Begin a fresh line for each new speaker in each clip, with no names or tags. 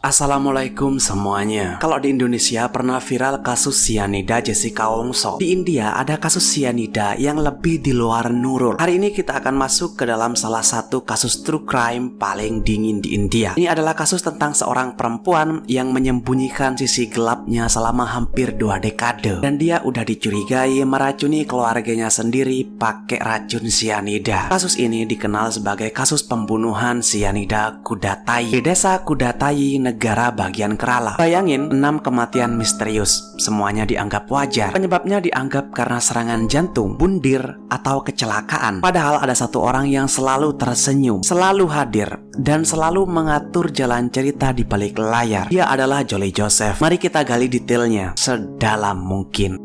Assalamualaikum semuanya. Kalau di Indonesia pernah viral kasus sianida Jessica Wongso. Di India ada kasus sianida yang lebih di luar Nurul. Hari ini kita akan masuk ke dalam salah satu kasus true crime paling dingin di India. Ini adalah kasus tentang seorang perempuan yang menyembunyikan sisi gelapnya selama hampir 2 dekade. Dan dia udah dicurigai meracuni keluarganya sendiri pakai racun sianida. Kasus ini dikenal sebagai kasus pembunuhan sianida Kudatai di desa Kudatai, negara bagian Kerala. Bayangin 6 kematian misterius, semuanya dianggap wajar. Penyebabnya dianggap karena serangan jantung, bundir, atau kecelakaan. Padahal ada satu orang yang selalu tersenyum, selalu hadir, dan selalu mengatur jalan cerita di balik layar. Dia adalah Jolie Joseph. Mari kita gali detailnya sedalam mungkin.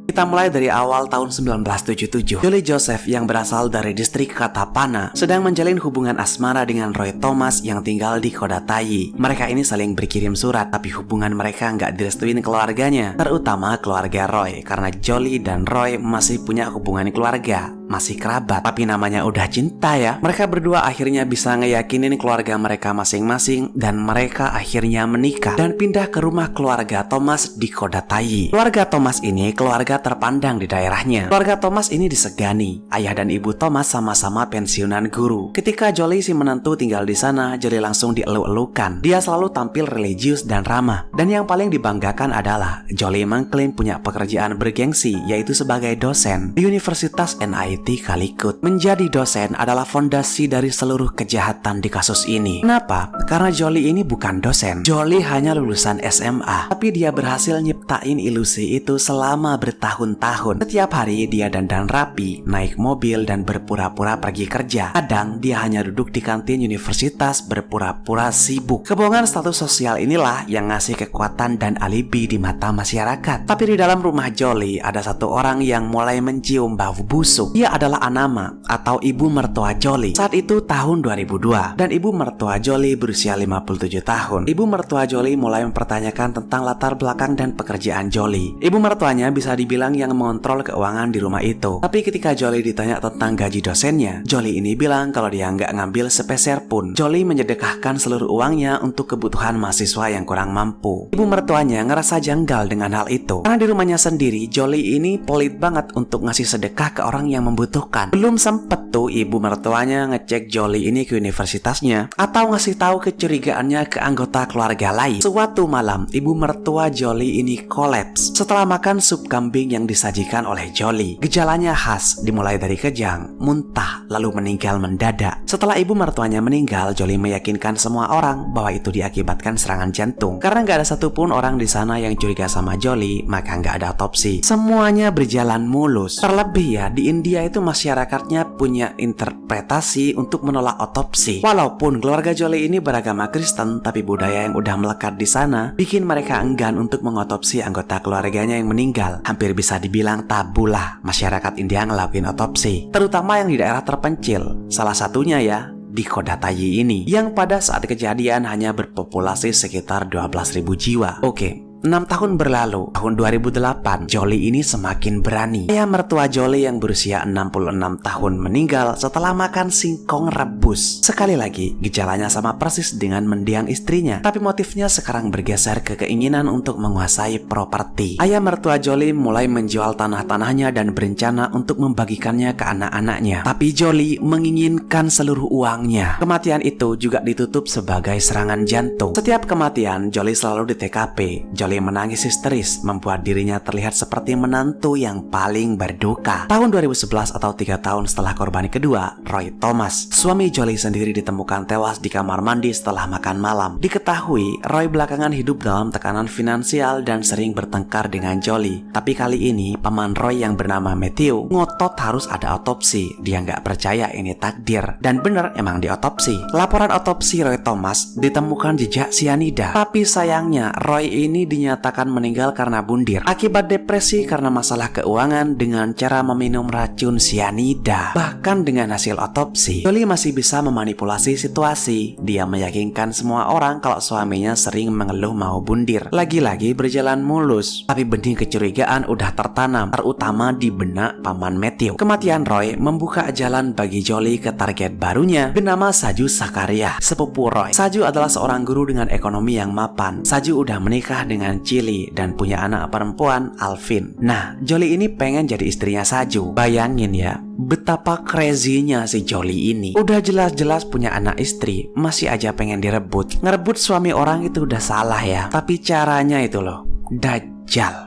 Kita mulai dari awal tahun 1977. Jolie Joseph yang berasal dari distrik Katapana sedang menjalin hubungan asmara dengan Roy Thomas yang tinggal di Kodatai. Mereka ini saling berkirim surat, tapi hubungan mereka nggak direstuin keluarganya, terutama keluarga Roy, karena Jolie dan Roy masih punya hubungan keluarga, masih kerabat. Tapi namanya udah cinta ya. Mereka berdua akhirnya bisa ngeyakinin keluarga mereka masing-masing, dan mereka akhirnya menikah dan pindah ke rumah keluarga Thomas di Kodatai. Keluarga Thomas ini keluarga terpandang di daerahnya. Keluarga Thomas ini disegani. Ayah dan ibu Thomas sama-sama pensiunan guru. Ketika Jolie si menantu tinggal di sana, Jolie langsung dieluk-elukan. Dia selalu tampil religius dan ramah. Dan yang paling dibanggakan adalah Jolie mengklaim punya pekerjaan bergengsi, yaitu sebagai dosen di Universitas NIT Calicut. Menjadi dosen adalah fondasi dari seluruh kejahatan di kasus ini. Kenapa? Karena Jolie ini bukan dosen. Jolie hanya lulusan SMA, tapi dia berhasil nyiptain ilusi itu selama bertahun-tahun. Setiap hari dia dandan rapi, naik mobil, dan berpura-pura pergi kerja. Kadang dia hanya duduk di kantin universitas berpura-pura sibuk. Kebohongan status sosial inilah yang ngasih kekuatan dan alibi di mata masyarakat. Tapi di dalam rumah Jolie ada satu orang yang mulai mencium bau busuk. Dia adalah Anama atau ibu mertua Jolie. Saat itu tahun 2002 dan ibu mertua Jolie berusia 57 tahun. Ibu mertua Jolie mulai mempertanyakan tentang latar belakang dan pekerjaan Jolie. Ibu mertuanya bisa dibilang yang mengontrol keuangan di rumah itu. Tapi ketika Jolie ditanya tentang gaji dosennya, Jolie ini bilang kalau dia nggak ngambil sepeser pun. Jolie menyedekahkan seluruh uangnya untuk kebutuhan mahasiswa yang kurang mampu. Ibu mertuanya ngerasa janggal dengan hal itu, karena di rumahnya sendiri Jolie ini pelit banget untuk ngasih sedekah ke orang yang membutuhkan. Belum sempet tuh ibu mertuanya ngecek Jolie ini ke universitasnya atau ngasih tahu kecurigaannya ke anggota keluarga lain. Suatu malam, ibu mertua Jolie ini kolaps setelah makan sup kambing yang disajikan oleh Jolie. Gejalanya khas, dimulai dari kejang, muntah, lalu meninggal mendadak. Setelah ibu mertuanya meninggal, Jolie meyakinkan semua orang bahwa itu diakibatkan serangan jantung. Karena nggak ada satupun orang di sana yang curiga sama Jolie, maka nggak ada otopsi. Semuanya berjalan mulus. Terlebih ya, di India itu masyarakatnya punya interpretasi untuk menolak otopsi. Walaupun keluarga Jolie ini beragama Kristen, tapi budaya yang udah melekat di sana bikin mereka enggan untuk mengotopsi anggota keluarganya yang meninggal. Hampir bisa dibilang tabu lah masyarakat India ngelakuin otopsi, terutama yang di daerah terpencil. Salah satunya ya di Kodatai ini, yang pada saat kejadian hanya berpopulasi sekitar 12.000 jiwa. Oke, 6 tahun berlalu, tahun 2008, Jolie ini semakin berani. Ayah mertua Jolie yang berusia 66 tahun meninggal setelah makan singkong rebus. Sekali lagi, gejalanya sama persis dengan mendiang istrinya, tapi motifnya sekarang bergeser ke keinginan untuk menguasai properti. Ayah mertua Jolie mulai menjual tanah-tanahnya dan berencana untuk membagikannya ke anak-anaknya. Tapi Jolie menginginkan seluruh uangnya. Kematian itu juga ditutup sebagai serangan jantung. Setiap kematian, Jolie selalu di TKP. Jolie menangis histeris, membuat dirinya terlihat seperti menantu yang paling berduka. Tahun 2011 atau 3 tahun setelah korban kedua, Roy Thomas, suami Jolie sendiri, ditemukan tewas di kamar mandi setelah makan malam. Diketahui, Roy belakangan hidup dalam tekanan finansial dan sering bertengkar dengan Jolie. Tapi kali ini, paman Roy yang bernama Matthew ngotot harus ada otopsi. Dia nggak percaya ini takdir. Dan bener, emang diotopsi. Laporan otopsi Roy Thomas ditemukan jejak sianida. Tapi sayangnya, Roy ini dinyatakan meninggal karena bundir akibat depresi karena masalah keuangan dengan cara meminum racun sianida. Bahkan dengan hasil otopsi, Jolie masih bisa memanipulasi situasi. Dia meyakinkan semua orang kalau suaminya sering mengeluh mau bundir. Lagi-lagi berjalan mulus, tapi benih kecurigaan udah tertanam, terutama di benak paman Matthew. Kematian Roy membuka jalan bagi Jolie ke target barunya bernama Saju Sakaria, sepupu Roy. Saju adalah seorang guru dengan ekonomi yang mapan. Saju udah menikah dengan Chili dan punya anak perempuan, Alvin. Nah, Jolie ini pengen jadi istrinya Saju. Bayangin ya, betapa crazy-nya si Jolie ini. Udah jelas-jelas punya anak istri, masih aja pengen direbut. Ngerebut suami orang itu udah salah ya, tapi caranya itu loh, Dajjal.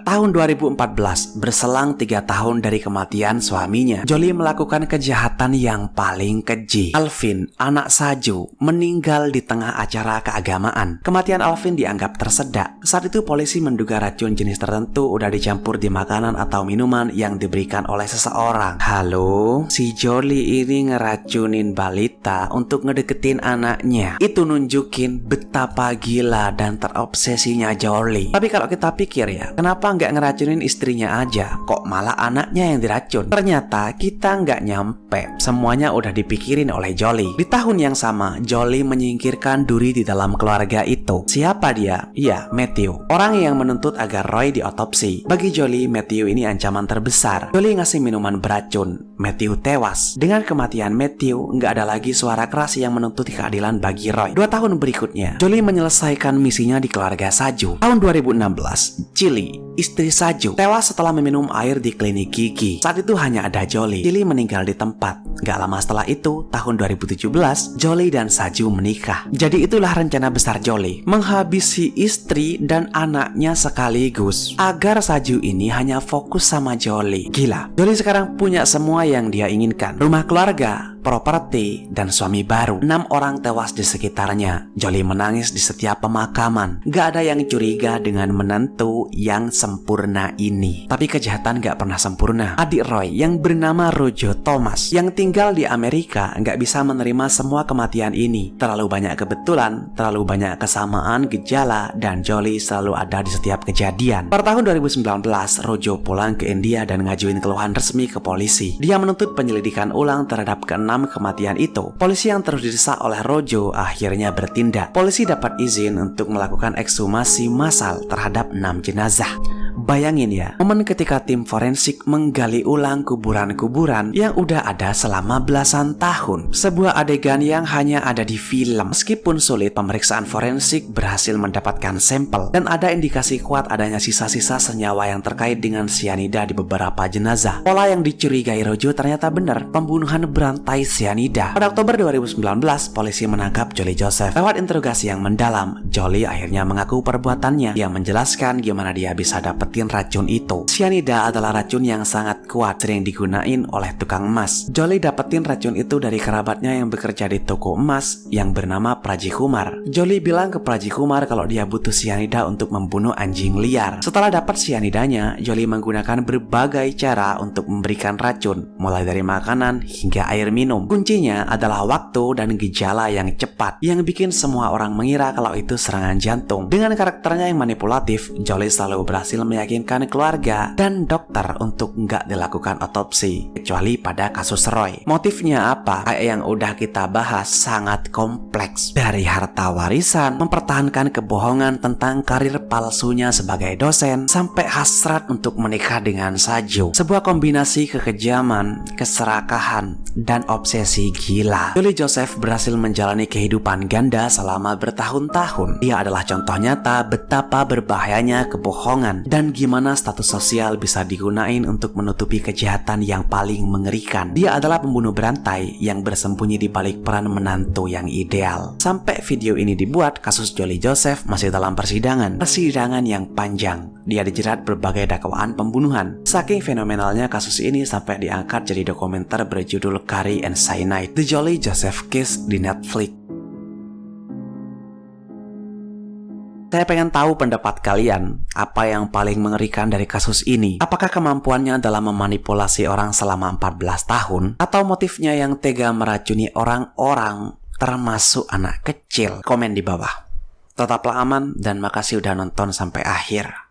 Tahun 2014, berselang 3 tahun dari kematian suaminya, Jolie melakukan kejahatan yang paling keji. Alvin, anak Saju, meninggal di tengah acara keagamaan. Kematian Alvin dianggap tersedak. Saat itu polisi menduga racun jenis tertentu udah dicampur di makanan atau minuman yang diberikan oleh seseorang. Halo, si Jolie ini ngeracunin balita untuk ngedeketin anaknya. Itu nunjukin betapa gila dan terobsesinya Jolie. Tapi kalau kita pikir ya, kenapa nggak ngeracunin istrinya aja? Kok malah anaknya yang diracun? Ternyata kita nggak nyampe. Semuanya udah dipikirin oleh Jolie. Di tahun yang sama, Jolie menyingkirkan duri di dalam keluarga itu. Siapa dia? Ya, Matthew. Orang yang menuntut agar Roy diotopsi. Bagi Jolie, Matthew ini ancaman terbesar. Jolie ngasih minuman beracun. Matthew tewas. Dengan kematian Matthew, nggak ada lagi suara keras yang menuntut keadilan bagi Roy. 2 tahun berikutnya, Jolie menyelesaikan misinya di keluarga Saju. Tahun 2016, Chili, istri Saju, tewas setelah meminum air di klinik gigi. Saat itu hanya ada Jolie. Chili meninggal di tempat. Gak lama setelah itu, tahun 2017, Jolie dan Saju menikah. Jadi itulah rencana besar Jolie, menghabisi istri dan anaknya sekaligus, agar Saju ini hanya fokus sama Jolie. Gila, Jolie sekarang punya semua yang dia inginkan. Rumah keluarga, properti, dan suami baru. 6 orang tewas di sekitarnya. Jolie menangis di setiap pemakaman. Gak ada yang curiga dengan menantu yang sempurna ini. Tapi kejahatan gak pernah sempurna. Adik Roy yang bernama Rojo Thomas, yang tinggal di Amerika, gak bisa menerima semua kematian ini. Terlalu banyak kebetulan, terlalu banyak kesamaan gejala, dan Jolie selalu ada di setiap kejadian. Pada tahun 2019, Rojo pulang ke India dan ngajuin keluhan resmi ke polisi. Dia menuntut penyelidikan ulang terhadap ke-6 kematian itu. Polisi yang terus didesak oleh Rojo akhirnya bertindak. Polisi dapat izin untuk melakukan ekshumasi massal terhadap 6 jenazah. Bayangin ya, momen ketika tim forensik menggali ulang kuburan-kuburan yang udah ada selama belasan tahun. Sebuah adegan yang hanya ada di film. Meskipun sulit, pemeriksaan forensik berhasil mendapatkan sampel dan ada indikasi kuat adanya sisa-sisa senyawa yang terkait dengan sianida di beberapa jenazah. Pola yang dicurigai Rojo ternyata benar, pembunuhan berantai sianida. Pada Oktober 2019, polisi menangkap Jolie Joseph. Lewat interogasi yang mendalam, Jolie akhirnya mengaku perbuatannya. Dia menjelaskan gimana dia bisa dapetin racun itu. Sianida adalah racun yang sangat kuat, sering digunain oleh tukang emas. Jolie dapetin racun itu dari kerabatnya yang bekerja di toko emas yang bernama Praji Kumar. Jolie bilang ke Praji Kumar kalau dia butuh sianida untuk membunuh anjing liar. Setelah dapat sianidanya, Jolie menggunakan berbagai cara untuk memberikan racun, mulai dari makanan hingga air minum. Kuncinya adalah waktu dan gejala yang cepat, yang bikin semua orang mengira kalau itu serangan jantung. Dengan karakternya yang manipulatif, Jolie selalu berhasil meyakinkan keluarga dan dokter untuk nggak dilakukan otopsi, kecuali pada kasus Roy. Motifnya apa? Kayak yang udah kita bahas, sangat kompleks. Dari harta warisan, mempertahankan kebohongan tentang karir palsunya sebagai dosen, sampai hasrat untuk menikah dengan Saju. Sebuah kombinasi kekejaman, keserakahan, dan obsesi gila. Jolie Joseph berhasil menjalani kehidupan ganda selama bertahun-tahun. Dia adalah contoh nyata betapa berbahayanya kebohongan dan gimana status sosial bisa digunain untuk menutupi kejahatan yang paling mengerikan. Dia adalah pembunuh berantai yang bersembunyi di balik peran menantu yang ideal. Sampai video ini dibuat, kasus Jolie Joseph masih dalam persidangan. Persidangan yang panjang. Dia dijerat berbagai dakwaan pembunuhan. Saking fenomenalnya kasus ini sampai diangkat jadi dokumenter berjudul Curry and Cyanide, The Jolie Joseph Case di Netflix. Saya pengen tahu pendapat kalian, apa yang paling mengerikan dari kasus ini? Apakah kemampuannya dalam memanipulasi orang selama 14 tahun? Atau motifnya yang tega meracuni orang-orang, termasuk anak kecil? Komen di bawah. Tetaplah aman dan makasih udah nonton sampai akhir.